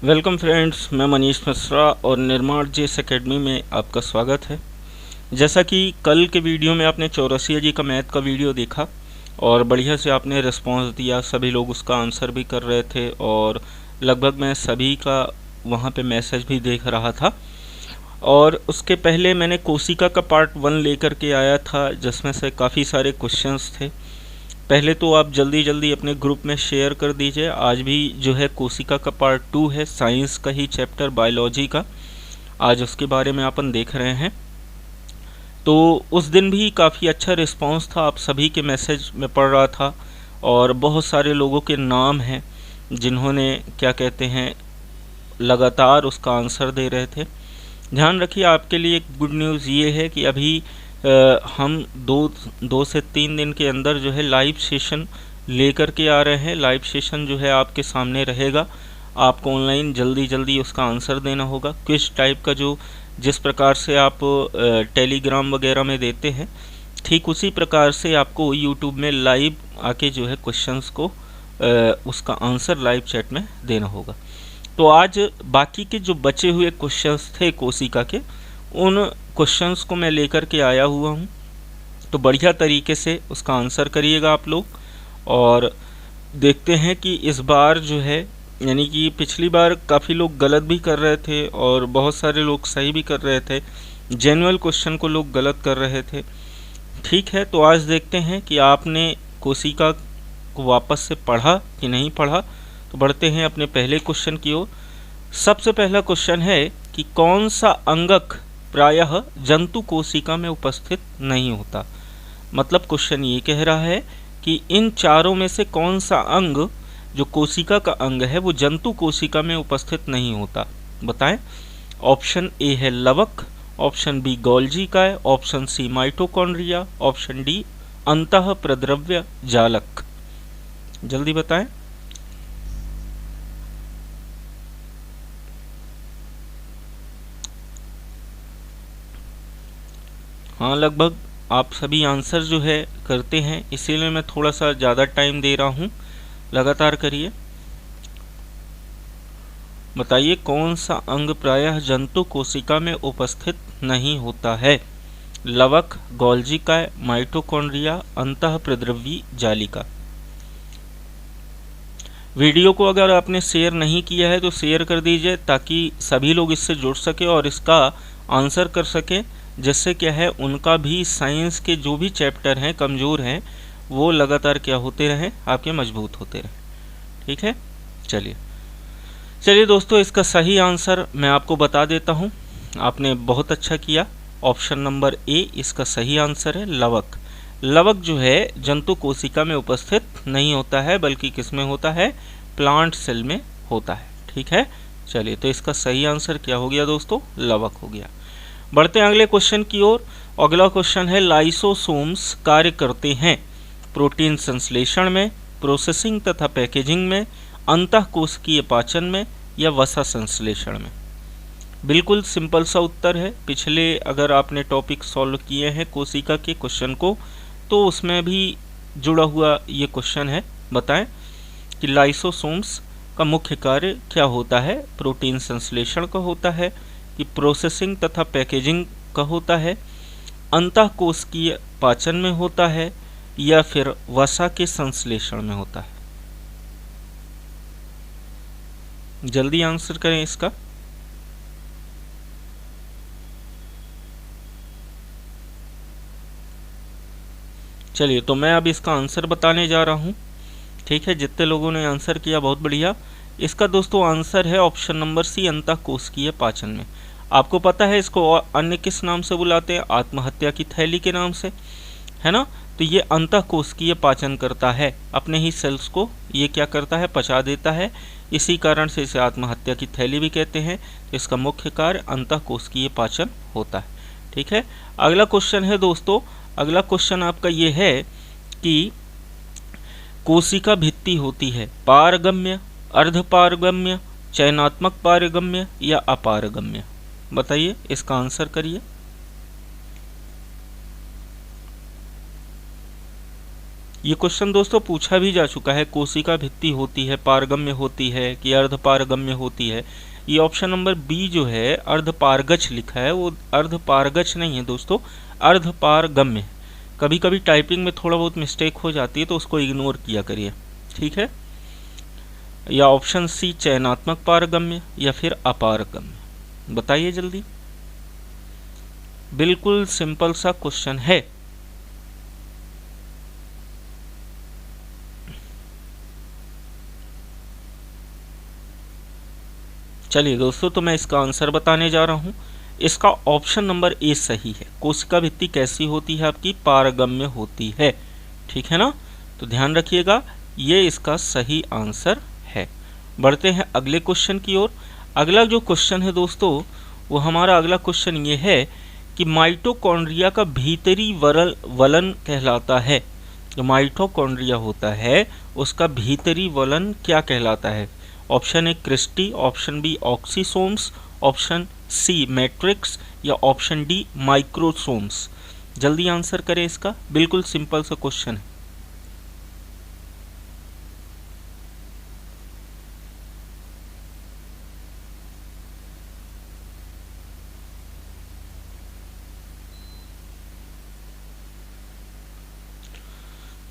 Welcome friends, मैं मनीष मिश्रा और निर्माण जेस एकेडमी में आपका स्वागत है। जैसा कि कल के वीडियो में आपने चौरसिया जी का मैथ का वीडियो देखा और बढ़िया से आपने रिस्पांस दिया, सभी लोग उसका आंसर भी कर रहे थे और लगभग मैं सभी का वहाँ पे मैसेज भी देख रहा था। और उसके पहले मैंने कोशिका का पार्ट 1 लेकर के आया था जिसमें से काफ़ी सारे क्वेश्चंस थे। पहले तो आप जल्दी जल्दी अपने ग्रुप में शेयर कर दीजिए। आज भी जो है कोशिका का पार्ट 2 है, साइंस का ही चैप्टर बायोलॉजी का, आज उसके बारे में अपन देख रहे हैं। तो उस दिन भी काफ़ी अच्छा रिस्पांस था, आप सभी के मैसेज में पढ़ रहा था और बहुत सारे लोगों के नाम हैं जिन्होंने क्या कहते हैं लगातार उसका आंसर दे रहे थे। ध्यान रखिए, आपके लिए एक गुड न्यूज़ ये है कि अभी हम दो से 3 दिन के अंदर जो है लाइव सेशन लेकर के आ रहे हैं। लाइव सेशन जो है आपके सामने रहेगा, आपको ऑनलाइन जल्दी जल्दी उसका आंसर देना होगा। क्विज टाइप का जो जिस प्रकार से आप टेलीग्राम वगैरह में देते हैं, ठीक उसी प्रकार से आपको यूट्यूब में लाइव आके जो है क्वेश्चंस को उसका आंसर लाइव चैट में देना होगा। तो आज बाकी के जो बचे हुए क्वेश्चंस थे कोशिका के, उन क्वेश्चंस को मैं लेकर के आया हुआ हूँ। तो बढ़िया तरीके से उसका आंसर करिएगा आप लोग और देखते हैं कि इस बार जो है, यानी कि पिछली बार काफ़ी लोग गलत भी कर रहे थे और बहुत सारे लोग सही भी कर रहे थे। जेन्युइन क्वेश्चन को लोग गलत कर रहे थे। ठीक है, तो आज देखते हैं कि आपने कोशिका को वापस से पढ़ा कि नहीं पढ़ा। तो बढ़ते हैं अपने पहले क्वेश्चन की ओर। सबसे पहला क्वेश्चन है कि कौन सा अंगक प्रायः जंतु कोशिका में उपस्थित नहीं होता। मतलब क्वेश्चन ये कह रहा है कि इन चारों में से कौन सा अंग जो कोशिका का अंग है वो जंतु कोशिका में उपस्थित नहीं होता, बताएं। ऑप्शन ए है लवक, ऑप्शन बी गोल्जी काय, option C mitochondria, option D अंतः प्रद्रव्य जालक। जल्दी बताएं। हाँ, लगभग आप सभी आंसर जो है करते हैं, इसीलिए मैं थोड़ा सा ज़्यादा टाइम दे रहा हूँ। लगातार करिए, बताइए कौन सा अंग प्रायः जंतु कोशिका में उपस्थित नहीं होता है। लवक, गोल्जी काय, माइटोकॉन्ड्रिया, अंतः प्रद्रव्यी जालिका। वीडियो को अगर आपने शेयर नहीं किया है तो शेयर कर दीजिए ताकि सभी लोग इससे जुड़ सके और इसका आंसर कर सके, जिससे क्या है उनका भी साइंस के जो भी चैप्टर हैं कमज़ोर हैं वो लगातार क्या होते रहें, आपके मजबूत होते रहें। ठीक है, चलिए दोस्तों, इसका सही आंसर मैं आपको बता देता हूँ। आपने बहुत अच्छा किया, ऑप्शन नंबर ए इसका सही आंसर है लवक। लवक जो है जंतु कोशिका में उपस्थित नहीं होता है, बल्कि किस में होता है, प्लांट सेल में होता है। ठीक है, चलिए, तो इसका सही आंसर क्या हो गया दोस्तों, लवक हो गया। बढ़ते हैं अगले क्वेश्चन की ओर। अगला क्वेश्चन है लाइसोसोम्स कार्य करते हैं प्रोटीन संश्लेषण में, प्रोसेसिंग तथा पैकेजिंग में, अंतःकोशिकीय पाचन में या वसा संश्लेषण में। बिल्कुल सिंपल सा उत्तर है। पिछले अगर आपने टॉपिक सॉल्व किए हैं कोशिका के क्वेश्चन को तो उसमें भी जुड़ा हुआ ये क्वेश्चन है। बताएं कि लाइसोसोम्स का मुख्य कार्य क्या होता है। प्रोटीन संश्लेषण का होता है कि प्रोसेसिंग तथा पैकेजिंग का होता है, अंतःकोशिकीय पाचन में होता है या फिर वसा के संश्लेषण में होता है। जल्दी आंसर करें इसका। चलिए, तो मैं अब इसका आंसर बताने जा रहा हूँ। ठीक है, जितने लोगों ने आंसर किया बहुत बढ़िया। इसका दोस्तों आंसर है ऑप्शन नंबर सी, अंतःकोशिकीय पाचन में। आपको पता है इसको अन्य किस नाम से बुलाते हैं, आत्महत्या की थैली के नाम से, है ना। तो ये अंतःकोशिकीय पाचन करता है, अपने ही सेल्स को ये क्या करता है, पचा देता है। इसी कारण से इसे आत्महत्या की थैली भी कहते हैं। तो इसका मुख्य कार्य अंतःकोशिकीय पाचन होता है। ठीक है, अगला क्वेश्चन है दोस्तों, अगला क्वेश्चन आपका ये है कि कोशिका भित्ति होती है पारगम्य, अर्धपारगम्य, चयनात्मक पारगम्य या अपारगम्य। बताइए, इसका आंसर करिए। ये क्वेश्चन दोस्तों पूछा भी जा चुका है। कोशिका भित्ति होती है, पारगम्य होती है कि अर्धपारगम्य होती है। ये ऑप्शन नंबर बी जो है अर्धपारगच लिखा है, वो अर्धपारगच नहीं है दोस्तों, अर्धपारगम्य। कभी कभी टाइपिंग में थोड़ा बहुत मिस्टेक हो जाती है तो उसको इग्नोर किया करिए, ठीक है। या ऑप्शन सी चयनात्मक पारगम्य या फिर अपारगम्य, बताइए जल्दी। बिल्कुल सिंपल सा क्वेश्चन है। चलिए दोस्तों, तो मैं इसका आंसर बताने जा रहा हूं। इसका ऑप्शन नंबर ए सही है। कोशिका भित्ति कैसी होती है आपकी? पारगम्य होती है, ठीक है ना। तो ध्यान रखिएगा, ये इसका सही आंसर है। बढ़ते हैं अगले क्वेश्चन की ओर। अगला जो क्वेश्चन है दोस्तों, वो हमारा अगला क्वेश्चन ये है कि माइटोकॉन्ड्रिया का भीतरी वलन कहलाता है। जो माइटोकॉन्ड्रिया होता है उसका भीतरी वलन क्या कहलाता है? Option A cristae, option B oxysomes, option C matrix या ऑप्शन डी माइक्रोसोम्स। जल्दी आंसर करें इसका, बिल्कुल सिंपल सा क्वेश्चन है।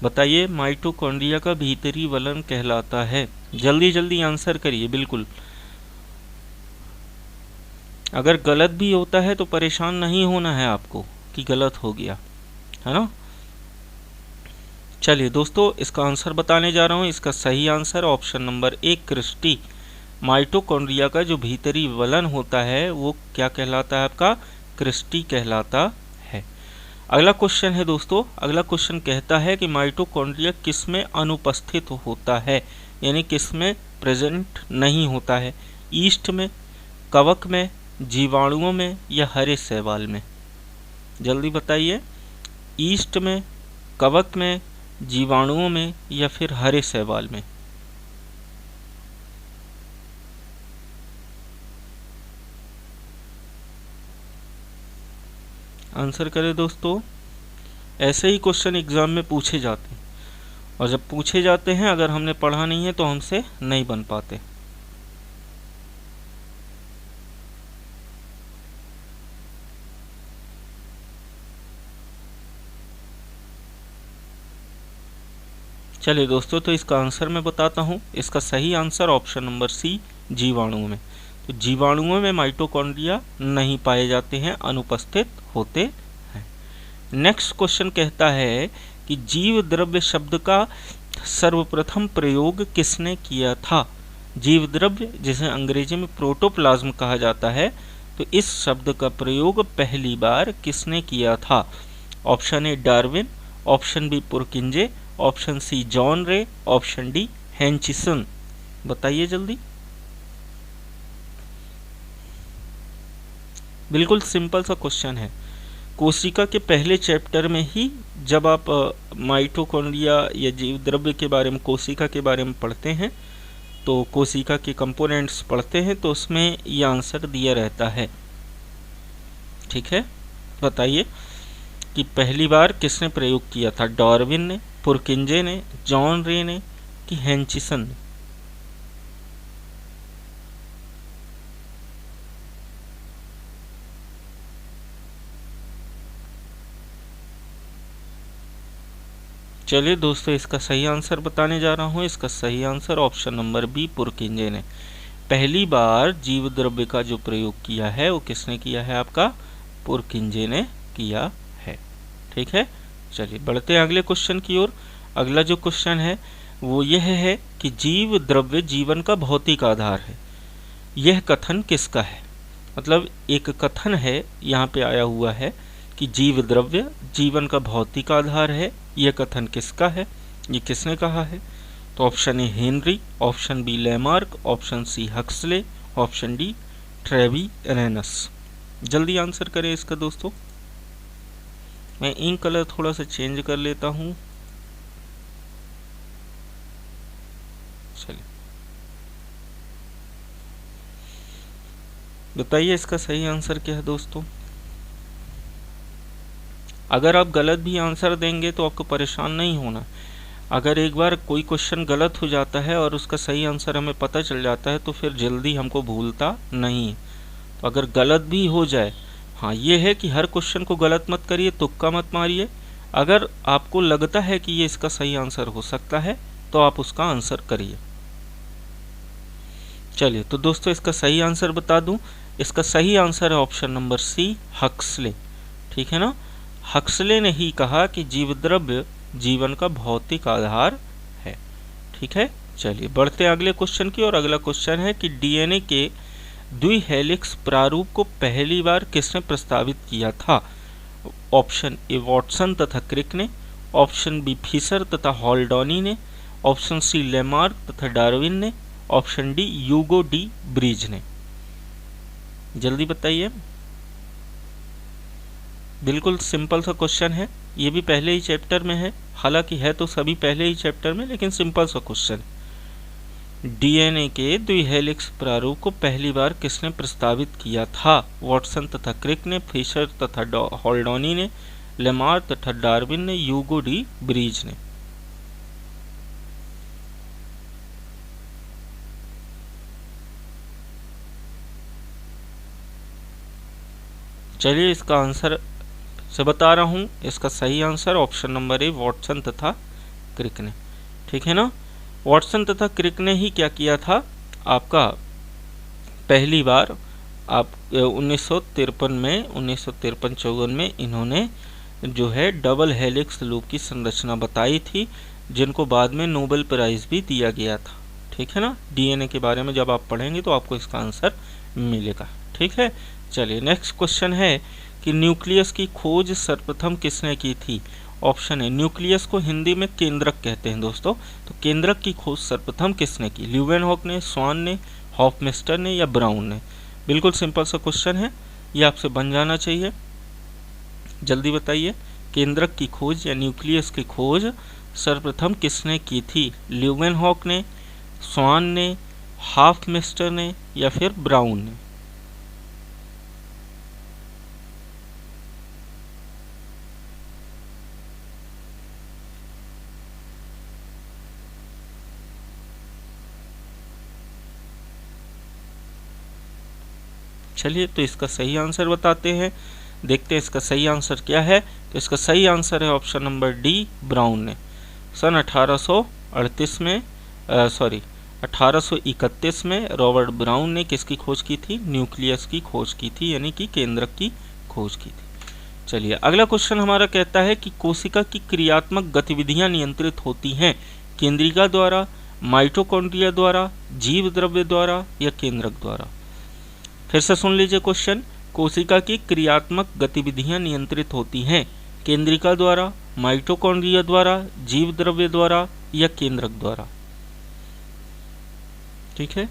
बताइए, माइटोकॉन्ड्रिया का भीतरी वलन कहलाता है। जल्दी जल्दी आंसर करिए बिल्कुल। अगर गलत भी होता है तो परेशान नहीं होना है आपको कि गलत हो गया, है ना। चलिए दोस्तों, इसका आंसर बताने जा रहा हूँ। इसका सही answer option number A cristae. Mitochondria का जो भीतरी वलन होता है वो क्या कहलाता है आपका? क्रिस्टी कहलाता है। अगला क्वेश्चन है दोस्तों, अगला क्वेश्चन कहता है कि माइटोकॉन्ड्रिया किस में अनुपस्थित होता है, यानी किस में प्रेजेंट नहीं होता है? ईस्ट में, कवक में, जीवाणुओं में या हरे शैवाल में? जल्दी बताइए। ईस्ट में, कवक में, जीवाणुओं में या फिर हरे शैवाल में? आंसर करें दोस्तों। ऐसे ही क्वेश्चन एग्जाम में पूछे जाते हैं, और जब पूछे जाते हैं अगर हमने पढ़ा नहीं है तो हमसे नहीं बन पाते। चलिए दोस्तों, तो इसका आंसर मैं बताता हूँ। इसका सही आंसर ऑप्शन नंबर सी जीवाणुओं में। तो जीवाणुओं में माइटोकॉन्ड्रिया नहीं पाए जाते हैं, अनुपस्थित होते हैं। नेक्स्ट क्वेश्चन कहता है कि जीव द्रव्य शब्द का सर्वप्रथम प्रयोग किसने किया था? जीव द्रव्य, जिसे अंग्रेजी में प्रोटोप्लाज्म कहा जाता है, तो इस शब्द का प्रयोग पहली बार किसने किया था? Option A Darwin, option B Purkinje, option C John Ray, option D Hutchinson. बताइए जल्दी। बिल्कुल सिंपल सा क्वेश्चन है। कोशिका के पहले चैप्टर में ही जब आप माइटोकॉन्ड्रिया या जीव द्रव्य के बारे में, कोशिका के बारे में पढ़ते हैं, तो कोशिका के कंपोनेंट्स पढ़ते हैं, तो उसमें ये आंसर दिया रहता है, ठीक है। बताइए कि पहली बार किसने प्रयोग किया था? डार्विन ने, पुरकिंजे ने, जॉन रे ने कि हेंचिसन ने? चलिए दोस्तों, इसका सही आंसर बताने जा रहा हूँ। इसका सही answer option number B Purkinje ने। पहली बार जीव द्रव्य का जो प्रयोग किया है वो किसने किया है आपका? पुरकिंजे ने किया है, ठीक है। चलिए बढ़ते हैं अगले क्वेश्चन की ओर। अगला जो क्वेश्चन है वो यह है कि जीव द्रव्य जीवन का भौतिक आधार है। यह कथन किसका है? मतलब एक कथन है यहाँ पे आया हुआ है कि जीव द्रव्य जीवन का भौतिक आधार है। यह कथन किसका है? ये किसने कहा है? तो option A Henry, option B Lamarck, option C Huxley, option D Treviranus. जल्दी आंसर करें इसका दोस्तों। मैं इंक कलर थोड़ा सा चेंज कर लेता हूँ। चलिए बताइए इसका सही आंसर क्या है दोस्तों। अगर आप गलत भी आंसर देंगे तो आपको परेशान नहीं होना। अगर एक बार कोई क्वेश्चन गलत हो जाता है और उसका सही आंसर हमें पता चल जाता है तो फिर जल्दी हमको भूलता नहीं है। तो अगर गलत भी हो जाए, हाँ ये है कि हर क्वेश्चन को गलत मत करिए, तुक्का मत मारिए। अगर आपको लगता है कि ये इसका सही आंसर हो सकता है तो आप उसका आंसर करिए। चलिए तो दोस्तों इसका सही आंसर बता दूं, इसका सही आंसर है ऑप्शन नंबर सी, हक्सले। ठीक है ना। हक्सले ने ही कहा कि जीवद्रव्य जीवन का भौतिक आधार है। ठीक है। चलिए बढ़ते हैं अगले क्वेश्चन की, और अगला क्वेश्चन है कि डीएनए के द्विहेलिक्स प्रारूप को पहली बार किसने प्रस्तावित किया था? ऑप्शन ए वॉटसन तथा क्रिक ने, ऑप्शन बी फिशर तथा हॉल्डॉनी ने, ऑप्शन सी लेमार्क तथा डार्विन ने, ऑप्शन डी यूगो डी ब्रिज ने। जल्दी बताइए। बिल्कुल सिंपल सा क्वेश्चन है, ये भी पहले ही चैप्टर में है, हालांकि है तो सभी पहले ही चैप्टर में, लेकिन सिंपल सा क्वेश्चन। डीएनए के द्विहेलिक्स प्रारूप को पहली बार किसने प्रस्तावित किया था? वॉटसन तथा क्रिक ने, फिशर तथा हॉल्डॉनी ने, लेमार्क तथा डार्विन ने, यूगो डी ब्रिज ने। चलिए इसका आंसर से बता रहा हूं, इसका सही आंसर ऑप्शन नंबर ए वॉटसन तथा क्रिक ने। ठीक है ना। वॉटसन तथा क्रिक ने ही क्या किया था, आपका पहली बार आप 1953 में 1953-54 में इन्होंने जो है डबल हेलिक्स लूप की संरचना बताई थी, जिनको बाद में नोबेल प्राइज भी दिया गया था। ठीक है ना। डीएनए के बारे में जब आप पढ़ेंगे तो आपको इसका आंसर मिलेगा। ठीक है। चलिए नेक्स्ट क्वेश्चन है कि न्यूक्लियस की खोज सर्वप्रथम किसने की थी? ऑप्शन है, न्यूक्लियस को हिंदी में केंद्रक कहते हैं दोस्तों, तो केंद्रक की खोज सर्वप्रथम किसने की? ल्यूवेनहॉक ने, स्वान ने, हॉफमेस्टर ने या ब्राउन ने? बिल्कुल सिंपल सा क्वेश्चन है, ये आपसे बन जाना चाहिए। जल्दी बताइए, केंद्रक की खोज या न्यूक्लियस की खोज सर्वप्रथम किसने की थी? ल्यूवेनहॉक ने, स्वान ने, हॉफमेस्टर ने या फिर ब्राउन ने? चलिए तो इसका सही आंसर बताते हैं, देखते हैं इसका सही आंसर क्या है। तो इसका सही आंसर है ऑप्शन नंबर डी, ब्राउन ने। सन 1838 में 1831 में रॉबर्ट ब्राउन ने किसकी खोज की थी? न्यूक्लियस की खोज की थी, यानी कि केंद्रक की खोज की थी। चलिए अगला क्वेश्चन हमारा कहता है कि कोशिका की क्रियात्मक गतिविधियां नियंत्रित होती हैं केंद्रिका द्वारा, माइटोकॉन्ड्रिया द्वारा, जीव द्रव्य द्वारा या केंद्रक द्वारा? फिर से सुन लीजिए क्वेश्चन, कोशिका की क्रियात्मक गतिविधियां नियंत्रित होती हैं केंद्रिका द्वारा, माइटोकॉन्ड्रिया द्वारा, जीव द्रव्य द्वारा या केंद्रक द्वारा? ठीक है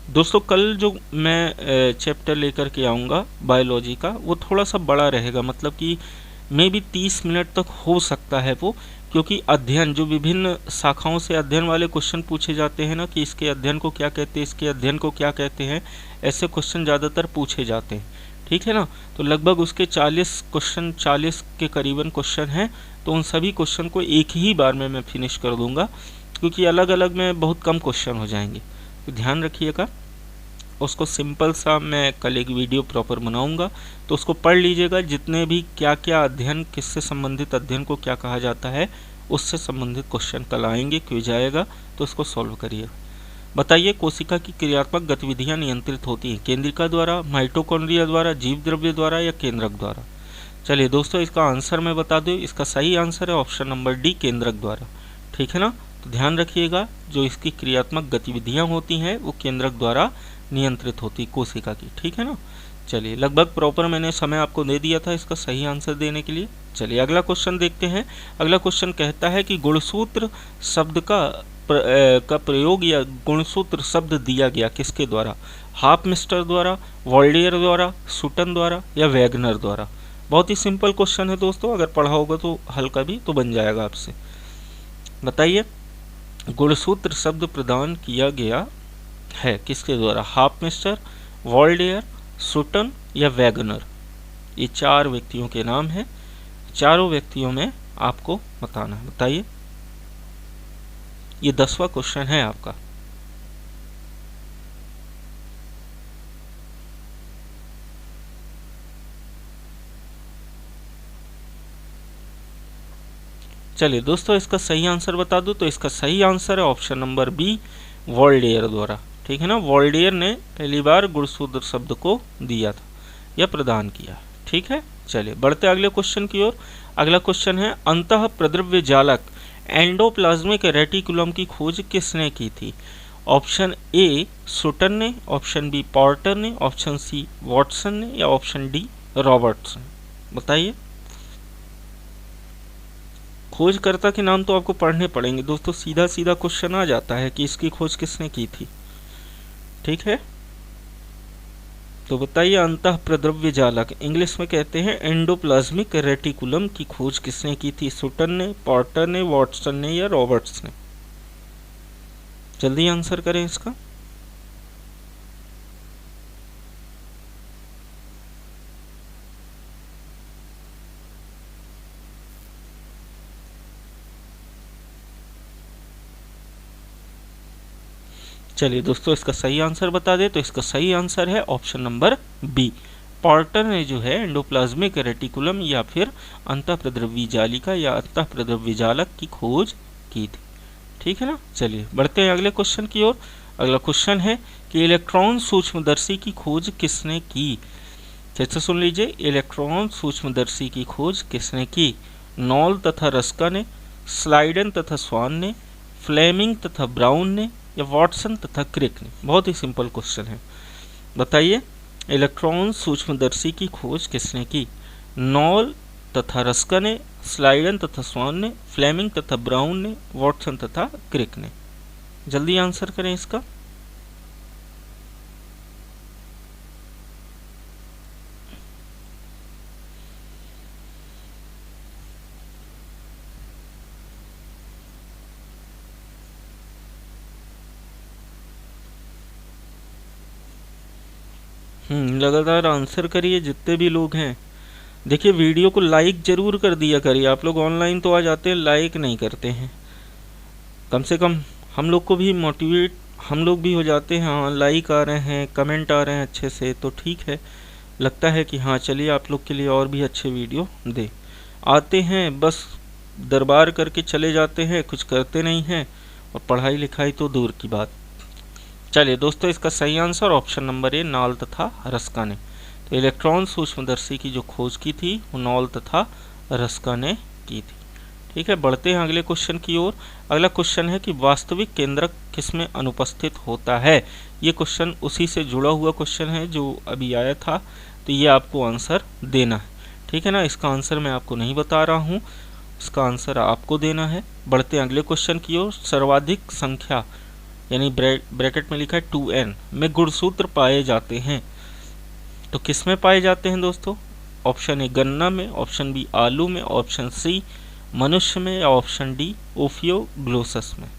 दोस्तों, कल जो मैं चैप्टर लेकर के आऊँगा बायोलॉजी का, वो थोड़ा सा बड़ा रहेगा, मतलब कि मे भी 30 मिनट तक हो सकता है वो, क्योंकि अध्ययन जो विभिन्न शाखाओं से अध्ययन वाले क्वेश्चन पूछे जाते हैं ना, कि इसके अध्ययन को क्या कहते हैं, इसके अध्ययन को क्या कहते हैं, ऐसे क्वेश्चन ज़्यादातर पूछे जाते हैं। ठीक है ना। तो लगभग उसके 40 के करीबन क्वेश्चन हैं, तो उन सभी क्वेश्चन को एक ही बार में मैं फिनिश कर दूंगा, क्योंकि अलग अलग में बहुत कम क्वेश्चन हो जाएंगे। तो ध्यान रखिएगा, उसको सिंपल सा मैं कल एक वीडियो प्रॉपर बनाऊंगा, तो उसको पढ़ लीजिएगा। जितने भी क्या क्या अध्ययन, किससे संबंधित अध्ययन को क्या कहा जाता है, उससे संबंधित क्वेश्चन कल आएंगे, क्विज आएगा, तो उसको सॉल्व करिए। बताइए, कोशिका की क्रियात्मक गतिविधियां नियंत्रित होती हैं केंद्रिका द्वारा, माइटोकॉन्ड्रिया द्वारा, जीव द्रव्य द्वारा या केंद्रक द्वारा? चलिए दोस्तों, इसका आंसर मैं बता दूं, इसका सही आंसर है ऑप्शन नंबर डी, केंद्रक द्वारा। ठीक है ना। तो ध्यान रखिएगा, जो इसकी क्रियात्मक गतिविधियां होती हैं वो केंद्रक द्वारा नियंत्रित होती कोशिका की। ठीक है ना। चलिए, लगभग प्रॉपर मैंने समय आपको दे दिया था इसका सही आंसर देने के लिए। चलिए अगला क्वेश्चन देखते हैं। अगला क्वेश्चन कहता है कि गुणसूत्र शब्द का प्रयोग या गुणसूत्र शब्द दिया गया किसके द्वारा? हॉफमेस्टर द्वारा, वॉल्डियर द्वारा, सूटन द्वारा या वैगनर द्वारा? बहुत ही सिंपल क्वेश्चन है दोस्तों, अगर पढ़ा होगा तो हल्का भी तो बन जाएगा आपसे। बताइए, गुणसूत्र शब्द प्रदान किया गया है किसके द्वारा? हॉफमेस्टर, वॉल्डियर, सूटन या वैगनर? ये 4 व्यक्तियों के नाम हैं, चारों व्यक्तियों में आपको बताना है। बताइए। ये 10वां क्वेश्चन है आपका। चलिए दोस्तों, इसका सही आंसर बता दूं तो इसका सही आंसर है ऑप्शन नंबर बी, वॉल्डेयर द्वारा। ठीक है ना, वॉल्डेयर ने पहली बार गुणसूत्र शब्द को दिया था या प्रदान किया। ठीक है, चलिए बढ़ते अगले क्वेश्चन की ओर। अगला क्वेश्चन है, अंतः प्रद्रव्य जालक एंडोप्लाज्मिक रेटिकुलम की खोज किसने की थी? ऑप्शन ए सुटन ने, ऑप्शन बी पॉर्टर ने, ऑप्शन सी वॉटसन ने या ऑप्शन डी रॉबर्ट्सन। बताइए। खोजकर्ता के नाम तो आपको पढ़ने पड़ेंगे दोस्तों, सीधा सीधा क्वेश्चन आ जाता है कि इसकी खोज किसने की थी। ठीक है, तो बताइए, अंतः प्रद्रव्य जालक इंग्लिश में कहते हैं एंडोप्लाज्मिक रेटिकुलम की खोज किसने की थी? सुटन ने, पॉर्टर ने, वॉटसन ने या रॉबर्ट्स ने? जल्दी आंसर करें इसका। चलिए दोस्तों, इसका सही आंसर बता दें तो इसका सही आंसर है ऑप्शन नंबर बी, पॉर्टर ने जो है एंडोप्लाज्मिक रेटिकुलम या फिर अंतःप्रद्रव्य जालिका या अंतःप्रद्रव्य जालक की खोज की थी। ठीक है ना, चलिए बढ़ते हैं अगले क्वेश्चन की ओर। अगला क्वेश्चन है कि इलेक्ट्रॉन सूक्ष्मदर्शी की खोज किसने की? फिर से सुन लीजिए, इलेक्ट्रॉन सूक्ष्मदर्शी की खोज किसने की? नॉल तथा रस्का ने, स्लाइडन तथा स्वान ने, फ्लेमिंग तथा ब्राउन ने या वॉटसन तथा क्रिक ने? बहुत ही सिंपल क्वेश्चन है, बताइए। इलेक्ट्रॉन सूक्ष्मदर्शी की खोज किसने की? नॉल तथा रस्का ने, स्लाइडन तथा स्वान ने, फ्लेमिंग तथा ब्राउन ने, वॉटसन तथा क्रिक ने? जल्दी आंसर करें इसका। लगातार आंसर करिए जितने भी लोग हैं। देखिए, वीडियो को लाइक जरूर कर दिया करिए। आप लोग ऑनलाइन तो आ जाते हैं, लाइक नहीं करते हैं। कम से कम हम लोग को भी मोटिवेट हम लोग भी हो जाते हैं। हाँ, लाइक आ रहे हैं, कमेंट आ रहे हैं अच्छे से, तो ठीक है, लगता है कि हाँ चलिए आप लोग के लिए और भी अच्छे वीडियो दे। आते हैं बस दरबार करके चले जाते हैं, कुछ करते नहीं हैं, और पढ़ाई लिखाई तो दूर की बात। चलिए दोस्तों, इसका सही आंसर ऑप्शन नंबर ए, नॉल तथा रस्का ने। तो इलेक्ट्रॉन सूक्ष्मदर्शी की जो खोज की थी वो नॉल तथा रस्का ने की थी। ठीक है, बढ़ते हैं अगले क्वेश्चन की ओर। अगला क्वेश्चन है कि वास्तविक केंद्रक किसमें अनुपस्थित होता है? ये क्वेश्चन उसी से जुड़ा हुआ क्वेश्चन है जो अभी आया था, तो ये आपको आंसर देना है। ठीक है ना, इसका आंसर मैं आपको नहीं बता रहा हूँ, इसका आंसर आपको देना है। बढ़ते हैं अगले क्वेश्चन की ओर। सर्वाधिक संख्या यानी ब्रैकेट में लिखा है 2n में गुणसूत्र पाए जाते हैं, तो किस में पाए जाते हैं दोस्तों? ऑप्शन ए गन्ना में, ऑप्शन बी आलू में, ऑप्शन सी मनुष्य में या ऑप्शन डी ओफियोग्लोसस में?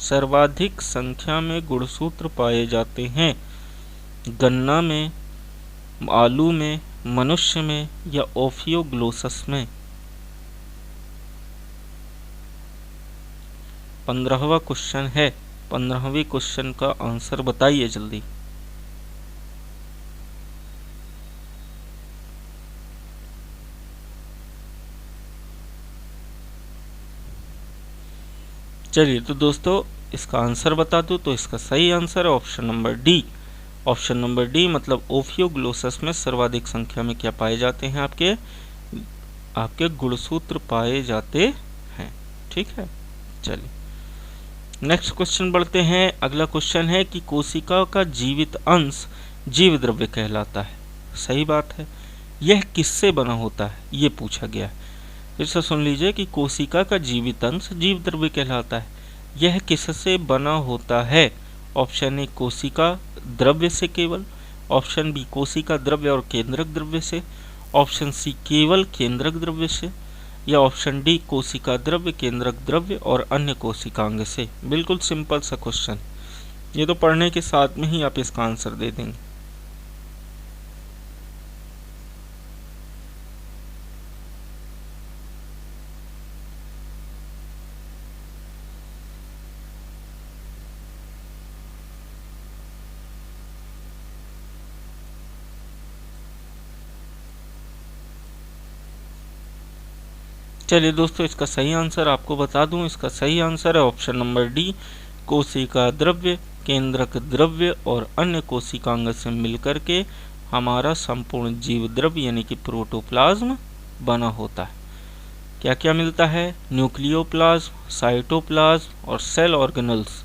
सर्वाधिक संख्या में गुणसूत्र पाए जाते हैं गन्ना में, आलू में, मनुष्य में या ओफियोग्लोसस में? 15वां क्वेश्चन है। 15वें क्वेश्चन का आंसर बताइए जल्दी। चलिए तो दोस्तों, इसका आंसर बता दूं तो इसका सही आंसर है option number D. Option number D मतलब ओफियोग्लोसस में सर्वाधिक संख्या में क्या पाए जाते हैं? आपके गुणसूत्र पाए जाते हैं। ठीक है, चलिए नेक्स्ट क्वेश्चन बढ़ते हैं। अगला क्वेश्चन है कि कोशिका का जीवित अंश जीव द्रव्य कहलाता है। सही बात है, यह किससे बना होता है ये पूछा गया है। फिर से सुन लीजिए कि कोशिका का जीवित अंश जीव द्रव्य कहलाता है, यह किससे बना होता है? ऑप्शन ए कोशिका द्रव्य से केवल, ऑप्शन बी कोशिका द्रव्य और केंद्रक द्रव्य से, ऑप्शन सी केवल केंद्रक द्रव्य से या ऑप्शन डी कोशिका द्रव्य, केंद्रक द्रव्य और अन्य कोशिकांग से। बिल्कुल सिंपल सा क्वेश्चन, ये तो पढ़ने के साथ में ही आप इसका आंसर दे देंगे। चलिए दोस्तों, इसका सही आंसर आपको बता दूं, इसका सही आंसर है ऑप्शन नंबर डी, कोशिका द्रव्य, केंद्रक द्रव्य और अन्य कोशिकांग से मिलकर के हमारा संपूर्ण जीव द्रव्य यानी कि प्रोटोप्लाज्म बना होता है। क्या क्या मिलता है? न्यूक्लियोप्लाज्म, साइटोप्लाज्म और सेल ऑर्गेनल्स,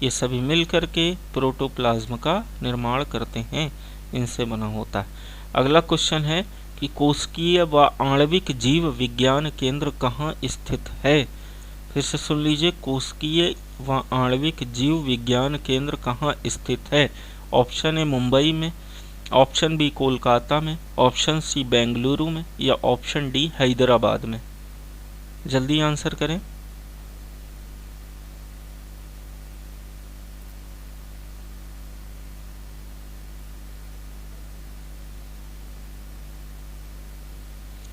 ये सभी मिलकर के प्रोटोप्लाज्म का निर्माण करते हैं, इनसे बना होता है। अगला क्वेश्चन है कि कोशिकीय व आणविक जीव विज्ञान केंद्र कहाँ स्थित है? फिर से सुन लीजिए, कोशिकीय व आणविक जीव विज्ञान केंद्र कहाँ स्थित है? ऑप्शन ए मुंबई में, ऑप्शन बी कोलकाता में, ऑप्शन सी बेंगलुरु में या ऑप्शन डी हैदराबाद में। जल्दी आंसर करें।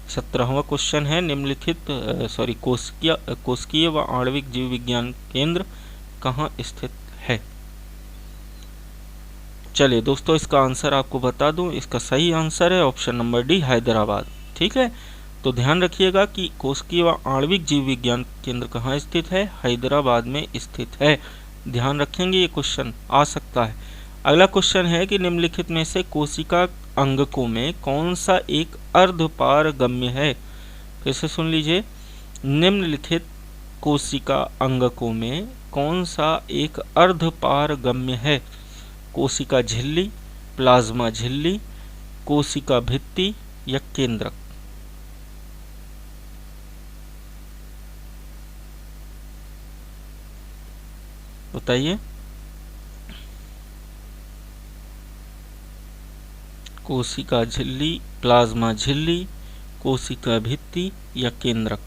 सत्रहवां क्वेश्चन है, निम्नलिखित कोशिकीय व आणविक जीव विज्ञान केंद्र कहाँ स्थित है? चलिए दोस्तों, इसका आंसर आपको बता दूं, इसका सही आंसर है ऑप्शन नंबर डी, हैदराबाद। ठीक है, तो ध्यान रखिएगा कि कोशिकीय व आणविक जीव विज्ञान केंद्र कहाँ स्थित है? हैदराबाद में स्थित है। ध्यान रखेंगे, ये क्वेश्चन आ सकता है। अगला क्वेश्चन है कि निम्नलिखित में से कोशिका अंगकों में कौन सा एक अर्धपारगम्य है? फिर से सुन लीजिए, निम्नलिखित कोशिका अंगकों में कौन सा एक अर्धपारगम्य है? कोशिका झिल्ली, प्लाज्मा झिल्ली, कोशिका भित्ति या केंद्रक? बताइए। कोशिका झिल्ली, प्लाज्मा झिल्ली, कोशिका भित्ति या केंद्रक?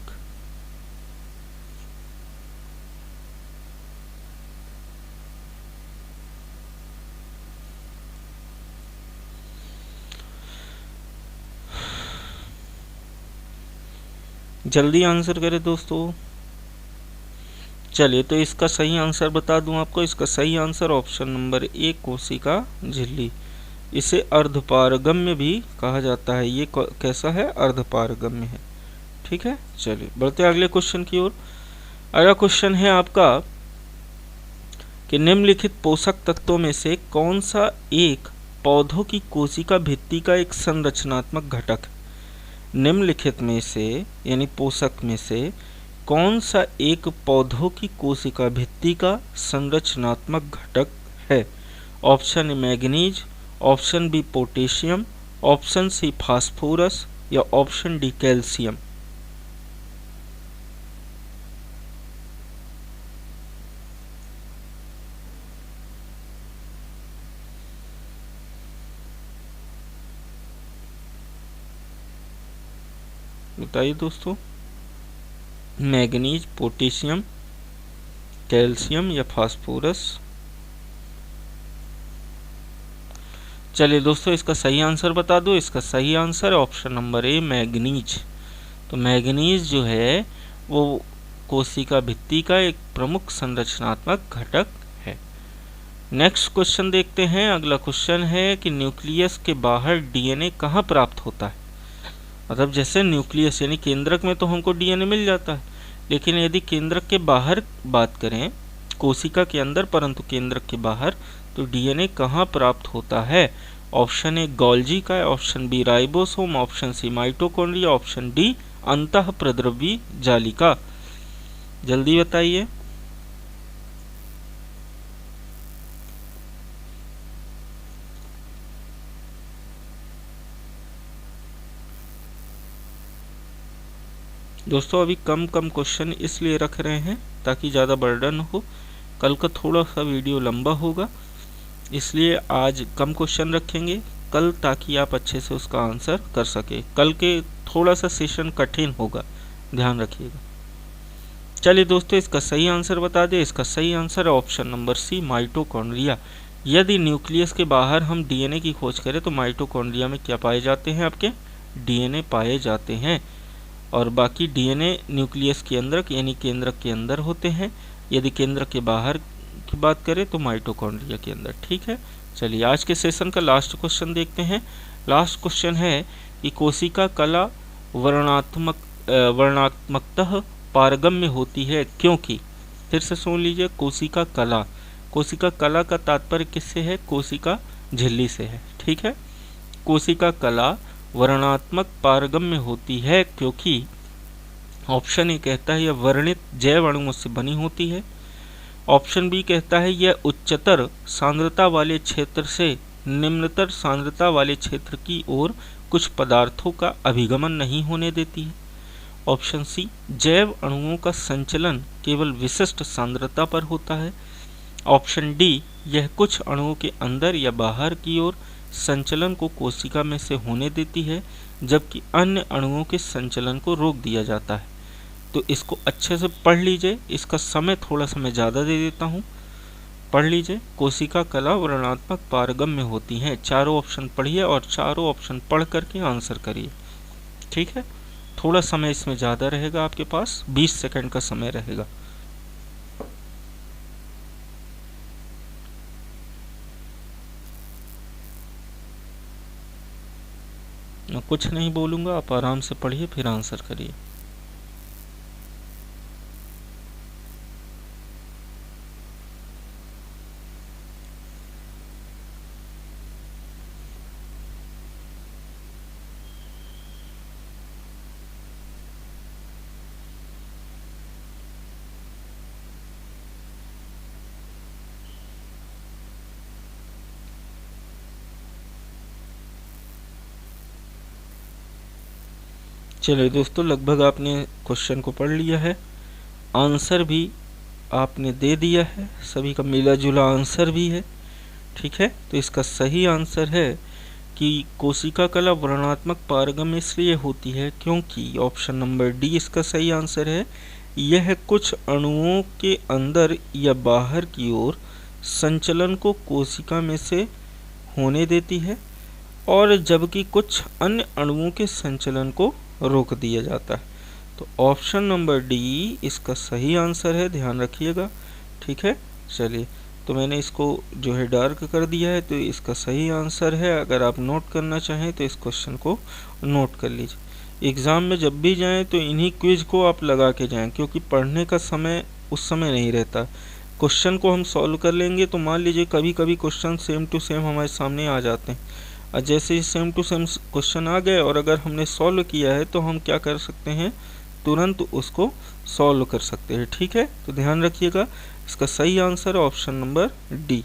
जल्दी आंसर करें दोस्तों। चलिए, तो इसका सही आंसर बता दूं आपको, इसका सही आंसर ऑप्शन नंबर ए, कोशिका झिल्ली। इसे अर्धपारगम्य भी कहा जाता है। ये कैसा है? अर्धपारगम्य है। ठीक है, चलिए बढ़ते अगले क्वेश्चन की ओर। अगला क्वेश्चन है आपका कि निम्नलिखित पोषक तत्वों में से कौन सा एक पौधों की कोशिका भित्ति का एक संरचनात्मक घटक है? निम्नलिखित में से यानी पोषक में से कौन सा एक पौधों की कोशिका भित्ति का संरचनात्मक घटक है? Option A manganese, option B potassium, option C phosphorus या ऑप्शन डी कैल्शियम? बताइए दोस्तों, मैग्नीज, पोटेशियम, कैल्शियम या फास्फोरस? चलिए दोस्तों, इसका सही आंसर बता दो। इसका सही आंसर है ऑप्शन नंबर ए, मैग्नीज। तो मैग्नीज जो है वो कोशिका भित्ति का एक प्रमुख संरचनात्मक घटक है। नेक्स्ट क्वेश्चन देखते हैं। अगला क्वेश्चन है कि न्यूक्लियस के बाहर डीएनए कहाँ प्राप्त होता है? मतलब जैसे न्यूक्लियस यानी केंद्रक में तो हमको डीएनए मिल जाता है, लेकिन यदि केंद्रक के बाहर बात करें, कोशिका के अंदर परंतु केंद्रक के बाहर, तो डीएनए कहाँ प्राप्त होता है? ऑप्शन ए गोल्जी का, option B ribosome, option C mitochondria, option D अंतःप्रद्रवी जालिका? जल्दी बताइए। दोस्तों अभी कम क्वेश्चन इसलिए रख रहे हैं ताकि ज़्यादा बर्डन हो। कल का थोड़ा सा वीडियो लंबा होगा, इसलिए आज कम क्वेश्चन रखेंगे कल, ताकि आप अच्छे से उसका आंसर कर सके। कल के थोड़ा सा सेशन कठिन होगा, ध्यान रखिएगा। चलिए दोस्तों, इसका सही आंसर बता दें। इसका सही आंसर है ऑप्शन नंबर सी, माइटोकॉन्ड्रिया। यदि न्यूक्लियस के बाहर हम डीएनए की खोज करें तो माइटोकॉन्ड्रिया में क्या पाए जाते हैं? आपके डीएनए पाए जाते हैं, और बाकी डीएनए न्यूक्लियस के अंदर यानी केंद्रक के अंदर होते हैं। यदि केंद्रक के बाहर की बात करें तो माइटोकॉन्ड्रिया के अंदर। ठीक है, चलिए आज के सेशन का लास्ट क्वेश्चन देखते हैं। लास्ट क्वेश्चन है कि कोशिका कला वर्णात्मक वर्णात्मकतः पारगम्य होती है क्योंकि, फिर से सुन लीजिए, कोशिका कला, कोशिका कला का तात्पर्य किससे है? कोशिका झिल्ली से है। ठीक है, कोशिका कला वर्णात्मक पारगम्य होती है क्योंकि ऑप्शन ए कहता है यह वर्णित जैव अणुओं से बनी होती है। ऑप्शन बी कहता है यह उच्चतर सांद्रता वाले क्षेत्र से निम्नतर सांद्रता वाले क्षेत्र की ओर कुछ पदार्थों का अभिगमन नहीं होने देती है। ऑप्शन सी, जैव अणुओं का संचलन केवल विशिष्ट सांद्रता पर होता है। ऑप्शन डी, यह कुछ अणुओं के अंदर या बाहर की ओर संचलन को कोशिका में से होने देती है, जबकि अन्य अणुओं के संचलन को रोक दिया जाता है। तो इसको अच्छे से पढ़ लीजिए, इसका समय थोड़ा सा मैं ज़्यादा दे देता हूँ, पढ़ लीजिए। कोशिका कला वर्णात्मक पारगम्य होती हैं। चारों ऑप्शन पढ़िए और चारों ऑप्शन पढ़ करके आंसर करिए। ठीक है, थोड़ा समय इसमें ज़्यादा रहेगा, आपके पास 20 सेकंड का समय रहेगा। मैं कुछ नहीं बोलूँगा, आप आराम से पढ़िए फिर आंसर करिए। चलिए दोस्तों, लगभग आपने क्वेश्चन को पढ़ लिया है, आंसर भी आपने दे दिया है, सभी का मिला जुला आंसर भी है। ठीक है, तो इसका सही आंसर है कि कोशिका कला वर्णात्मक पारगम्य इसलिए होती है क्योंकि ऑप्शन नंबर डी इसका सही आंसर है, यह कुछ अणुओं के अंदर या बाहर की ओर संचलन को कोशिका में से होने देती है और जबकि कुछ अन्य अणुओं के संचलन को रोक दिया जाता है। तो ऑप्शन नंबर डी इसका सही आंसर है, ध्यान रखिएगा। ठीक है, चलिए, तो मैंने इसको जो है डार्क कर दिया है, तो इसका सही आंसर है। अगर आप नोट करना चाहें तो इस क्वेश्चन को नोट कर लीजिए। एग्ज़ाम में जब भी जाएं तो इन्हीं क्विज को आप लगा के जाएं, क्योंकि पढ़ने का समय उस समय नहीं रहता। क्वेश्चन को हम सॉल्व कर लेंगे तो मान लीजिए कभी कभी क्वेश्चन सेम टू सेम हमारे सामने आ जाते हैं, और जैसे ही सेम टू सेम क्वेश्चन आ गए और अगर हमने सॉल्व किया है तो हम क्या कर सकते हैं, तुरंत उसको सॉल्व कर सकते हैं। ठीक है, तो ध्यान रखिएगा, इसका सही आंसर है option number D.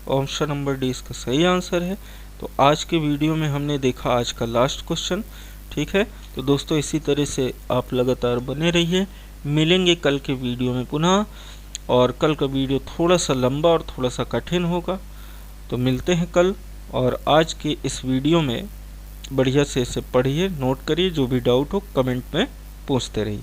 Option number D इसका सही आंसर है। तो आज के वीडियो में हमने देखा आज का लास्ट क्वेश्चन। ठीक है, तो दोस्तों इसी तरह से आप लगातार बने रहिए, मिलेंगे कल के वीडियो में पुनः। और कल का वीडियो थोड़ा सा लंबा और थोड़ा सा कठिन होगा, तो मिलते हैं कल। और आज के इस वीडियो में बढ़िया से इसे पढ़िए, नोट करिए, जो भी डाउट हो कमेंट में पूछते रहिए।